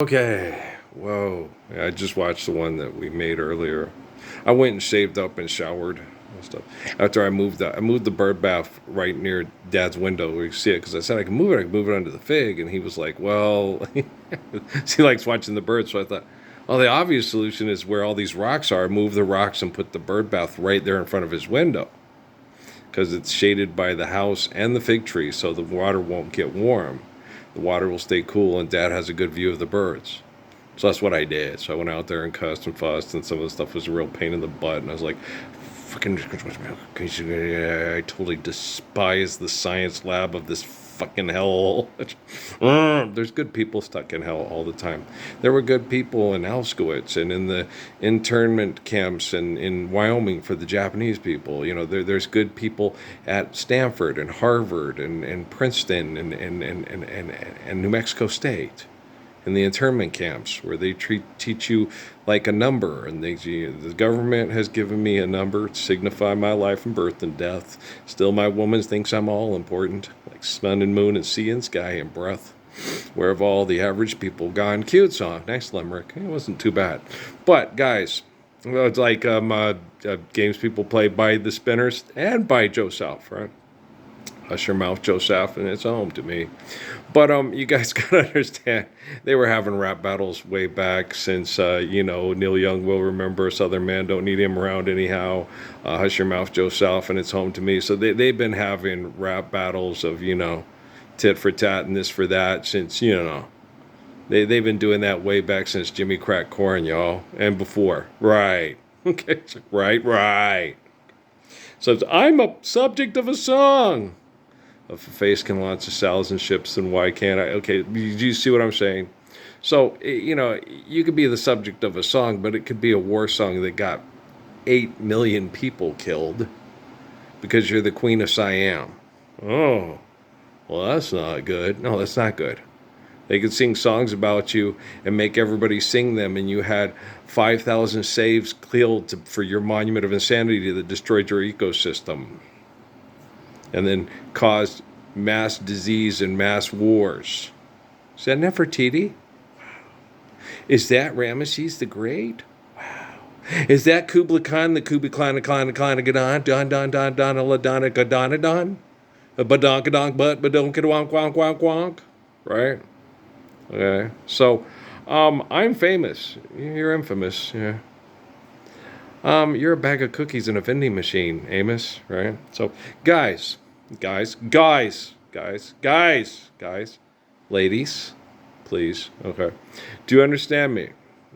Okay. Whoa. Yeah, I just watched the one that we made earlier. I went and shaved up and showered and stuff. After I moved the bird bath right near Dad's window where you see it because I said I can move it. I can move it under the fig, and he was like, "Well," he likes watching the birds. So I thought, well, the obvious solution is where all these rocks are. Move the rocks and put the bird bath right there in front of his window because it's shaded by the house and the fig tree, so the water won't get warm. The water will stay cool, and Dad has a good view of the birds. So that's what I did. So I went out there and cussed and fussed, and some of the stuff was a real pain in the butt. And I was like, fucking, I totally despise the science lab of this fucking hell. There's good people stuck in hell all the time. There were good people in Auschwitz and in the internment camps in Wyoming for the Japanese people. You know, there's good people at Stanford and Harvard and Princeton and New Mexico State in the internment camps where they teach you like a number, and the government has given me a number to signify my life and birth and death. Still, my woman thinks I'm all important, like sun and moon and sea and sky and breath. Where have all the average people gone? Cute song, nice limerick. It wasn't too bad, but guys, well, it's like games people play by the Spinners and by Joe South, right? Hush your mouth, Joseph, and it's home to me. But you guys gotta understand, they were having rap battles way back since Neil Young will remember Southern Man don't need him around anyhow. Hush your mouth, Joseph, and it's home to me. So they've been having rap battles of tit for tat and this for that since they've been doing that way back since Jimmy cracked corn, y'all, and before. Right? Okay, right. So I'm a subject of a song. If a face can launch a thousand ships, then why can't I? Okay, do you see what I'm saying? So, you could be the subject of a song, but it could be a war song that got 8 million people killed because you're the Queen of Siam. Oh, well, that's not good. No, that's not good. They could sing songs about you and make everybody sing them, and you had 5,000 saves killed for your monument of insanity that destroyed your ecosystem and then caused mass disease and mass wars. Is that Nefertiti? Is that Ramesses the Great? Wow. Is that Kubla Khan, the Kubi Klan, Gadon, Don, Gadonadon? Badonkadonk, but badonkadonk, wonk, wonk, wonk. Right? Okay. So, I'm famous. You're infamous. Yeah. You're a bag of cookies in a vending machine, Amos, right? So, guys, ladies, please, okay. Do you understand me?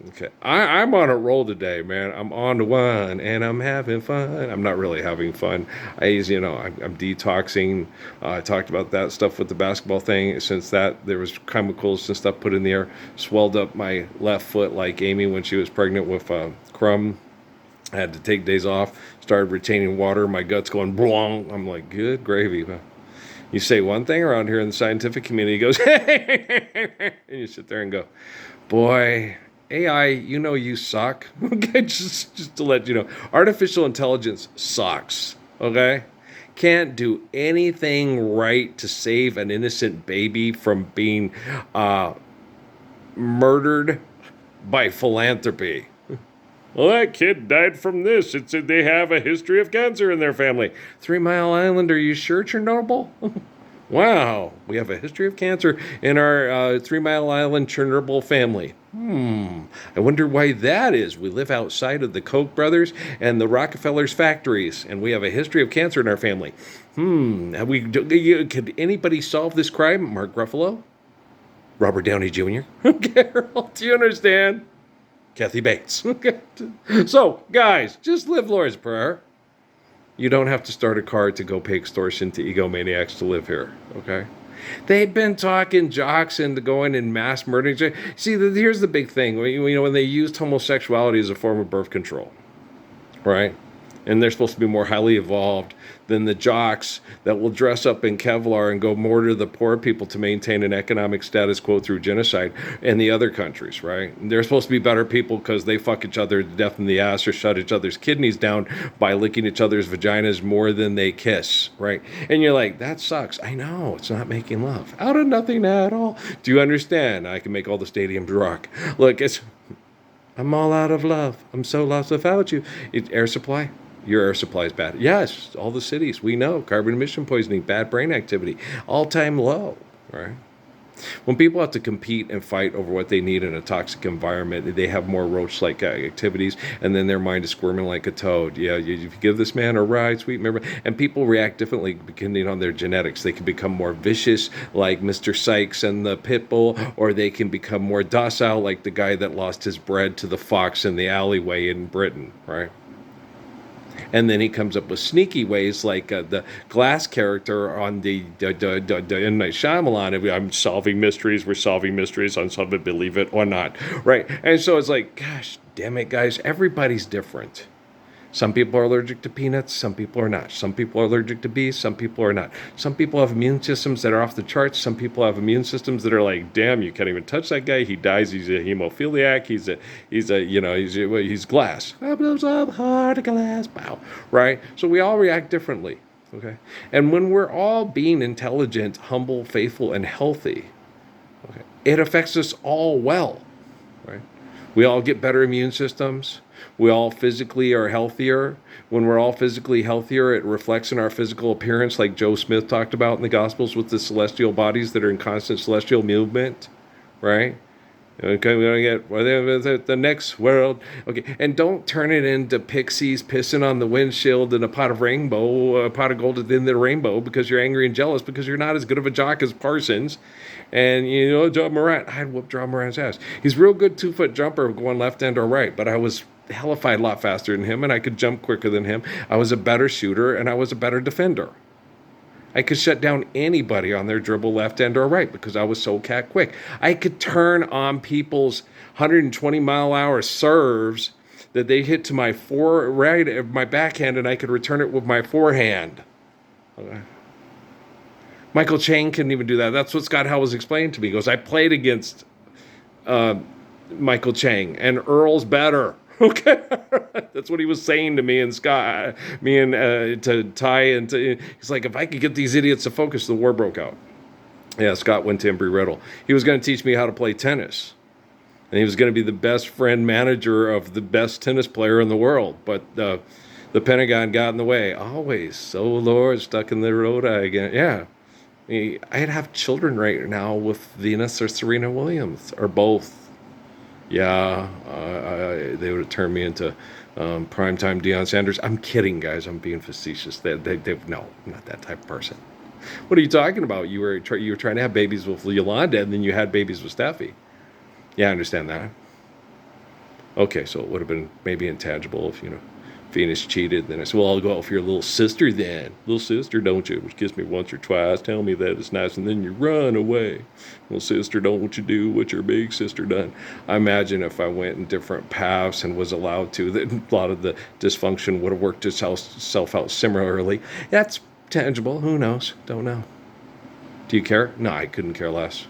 Okay, I'm on a roll today, man. I'm on to one, and I'm having fun. I'm not really having fun. I'm detoxing. I talked about that stuff with the basketball thing. Since that, there was chemicals and stuff put in the air, swelled up my left foot like Amy when she was pregnant with Crumb. I had to take days off, started retaining water, my gut's going blong. I'm like, good gravy. You say one thing around here in the scientific community, goes, and you sit there and go, boy, AI, you suck. Okay, just to let you know, artificial intelligence sucks, okay? Can't do anything right to save an innocent baby from being murdered by philanthropy. Well, that kid died from this. It said they have a history of cancer in their family. 3 Mile Island, are you sure, Chernobyl? Wow, we have a history of cancer in our 3 Mile Island Chernobyl family. I wonder why that is. We live outside of the Koch brothers and the Rockefellers factories, and we have a history of cancer in our family. Could anybody solve this crime? Mark Ruffalo? Robert Downey Jr.? Carol, do you understand? Kathy Bates. So, guys, just live Lord's Prayer. You don't have to start a car to go pay extortion to egomaniacs to live here, okay? They've been talking jocks into going and mass murdering. See, here's the big thing. When they used homosexuality as a form of birth control, right? And they're supposed to be more highly evolved than the jocks that will dress up in Kevlar and go murder the poor people to maintain an economic status quo through genocide in the other countries, right? They're supposed to be better people because they fuck each other to death in the ass or shut each other's kidneys down by licking each other's vaginas more than they kiss, right? And you're like, that sucks. I know, it's not making love. Out of nothing at all. Do you understand? I can make all the stadiums rock. Look, I'm all out of love. I'm so lost without you. Air supply? Your air supply is bad. Yes, all the cities, we know. Carbon emission poisoning, bad brain activity, all-time low, right? When people have to compete and fight over what they need in a toxic environment, they have more roach-like activities, and then their mind is squirming like a toad. Yeah, if you give this man a ride, sweet memory, and people react differently depending on their genetics. They can become more vicious, like Mr. Sykes and the pit bull, or they can become more docile, like the guy that lost his bread to the fox in the alleyway in Britain, right? And then he comes up with sneaky ways, like the Glass character on the M. Night Shyamalan. I'm solving mysteries. We're solving mysteries on something, believe it or not, right? And so it's like, gosh, damn it, guys, everybody's different. Some people are allergic to peanuts, some people are not. Some people are allergic to bees, some people are not. Some people have immune systems that are off the charts. Some people have immune systems that are like, damn, you can't even touch that guy. He dies. He's a hemophiliac. He's glass. Hard glass. Bow. Right? So we all react differently. Okay. And when we're all being intelligent, humble, faithful, and healthy, okay, it affects us all well. Right? We all get better immune systems. We all physically are healthier. When we're all physically healthier, it reflects in our physical appearance, like Joe Smith talked about in the Gospels with the celestial bodies that are in constant celestial movement, right? Okay, we're going to get the next world. Okay, and don't turn it into pixies pissing on the windshield and a pot of gold at the end of the rainbow because you're angry and jealous because you're not as good of a jock as Parsons. And, John Morant, I'd whoop John Morant's ass. He's a real good 2-foot jumper going left and or right, but I was hellified a lot faster than him, and I could jump quicker than him. I was a better shooter, and I was a better defender. I could shut down anybody on their dribble left end or right because I was so cat quick. I could turn on people's 120-mile-an-hour serves that they hit to my my backhand, and I could return it with my forehand. Okay. Michael Chang couldn't even do that. That's what Scott Howell was explaining to me. He goes, I played against Michael Chang, and Earl's better. Okay, that's what he was saying to me and Scott, to Ty, and he's like, if I could get these idiots to focus, the war broke out. Yeah, Scott went to Embry-Riddle. He was going to teach me how to play tennis, and he was going to be the best friend manager of the best tennis player in the world. But the Pentagon got in the way. Always, so Lord, stuck in the road again. Yeah, I'd have children right now with Venus or Serena Williams or both. Yeah, they would have turned me into primetime Deion Sanders. I'm kidding, guys. I'm being facetious. No, I'm not that type of person. What are you talking about? You were trying to have babies with Yolanda, and then you had babies with Steffi. Yeah, I understand that. Okay, so it would have been maybe intangible if, Venus cheated. Then I said, well, I'll go out for your little sister then. Little sister, don't you? Which kiss me once or twice. Tell me that it's nice, and then you run away. Little sister, don't what you do what your big sister done. I imagine if I went in different paths and was allowed to, that a lot of the dysfunction would have worked itself out similarly. That's tangible. Who knows? Don't know. Do you care? No, I couldn't care less.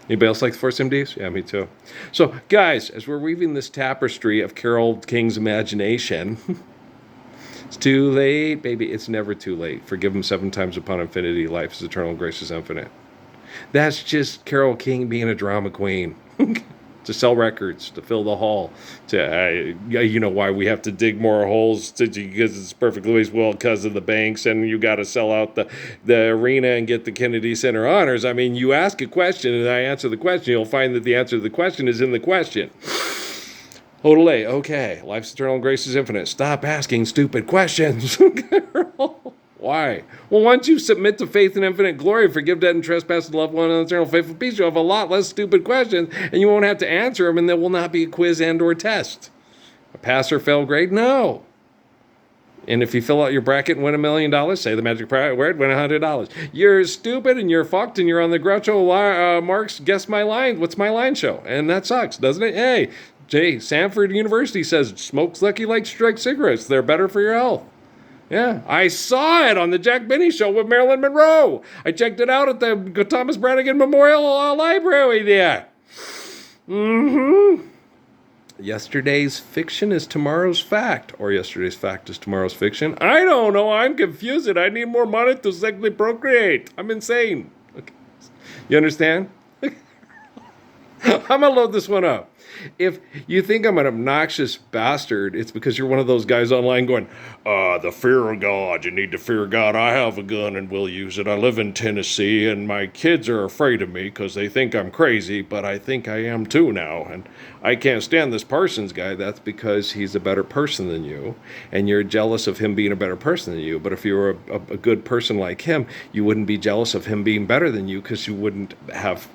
Anybody else like the Force MDs? Yeah, me too. So, guys, as we're weaving this tapestry of Carole King's imagination, it's too late, baby. It's never too late. Forgive him 7 times upon infinity. Life is eternal. Grace is infinite. That's just Carole King being a drama queen. To sell records, to fill the hall, to why we have to dig more holes because it's perfectly as well because of the banks, and you got to sell out the arena and get the Kennedy Center honors. I mean, you ask a question and I answer the question, you'll find that the answer to the question is in the question. Odele, okay, life's eternal, grace is infinite. Stop asking stupid questions. Why? Well, once you submit to faith and infinite glory, forgive debt and trespass, and love one another, eternal faithful peace, you'll have a lot less stupid questions, and you won't have to answer them, and there will not be a quiz and or test. A pass or fail grade? No. And if you fill out your bracket and win $1 million, say the magic word, win $100. You're stupid, and you're fucked, and you're on the Groucho Marx Guess My Line. What's my line show? And that sucks, doesn't it? Hey, Jay, Sanford University says smokes lucky like strike cigarettes. They're better for your health. Yeah, I saw it on the Jack Benny Show with Marilyn Monroe. I checked it out at the Thomas Brannigan Memorial Library there. Mm-hmm. Yesterday's fiction is tomorrow's fact, or yesterday's fact is tomorrow's fiction. I don't know. I'm confused. I need more money to sexually procreate. I'm insane. Okay. You understand? I'm gonna load this one up. If you think I'm an obnoxious bastard, it's because you're one of those guys online going, the fear of God. You need to fear God. I have a gun and will use it. I live in Tennessee and my kids are afraid of me because they think I'm crazy, but I think I am too now. And I can't stand this Parsons guy. That's because he's a better person than you and you're jealous of him being a better person than you. But if you were a good person like him, you wouldn't be jealous of him being better than you because you wouldn't have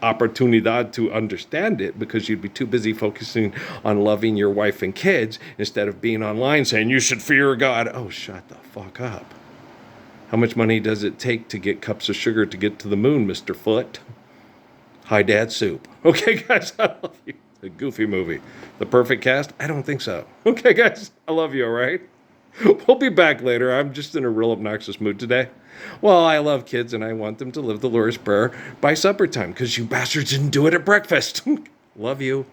opportunidad to understand it because you'd be too busy focusing on loving your wife and kids instead of being online saying you should fear God. Oh, shut the fuck up. How much money does it take to get cups of sugar to get to the moon, Mr. Foot? Hi, Dad Soup. Okay, guys, I love you. A goofy movie. The perfect cast? I don't think so. Okay, guys, I love you, all right? We'll be back later. I'm just in a real obnoxious mood today. Well, I love kids and I want them to live the Lord's Prayer by supper time because you bastards didn't do it at breakfast. Love you.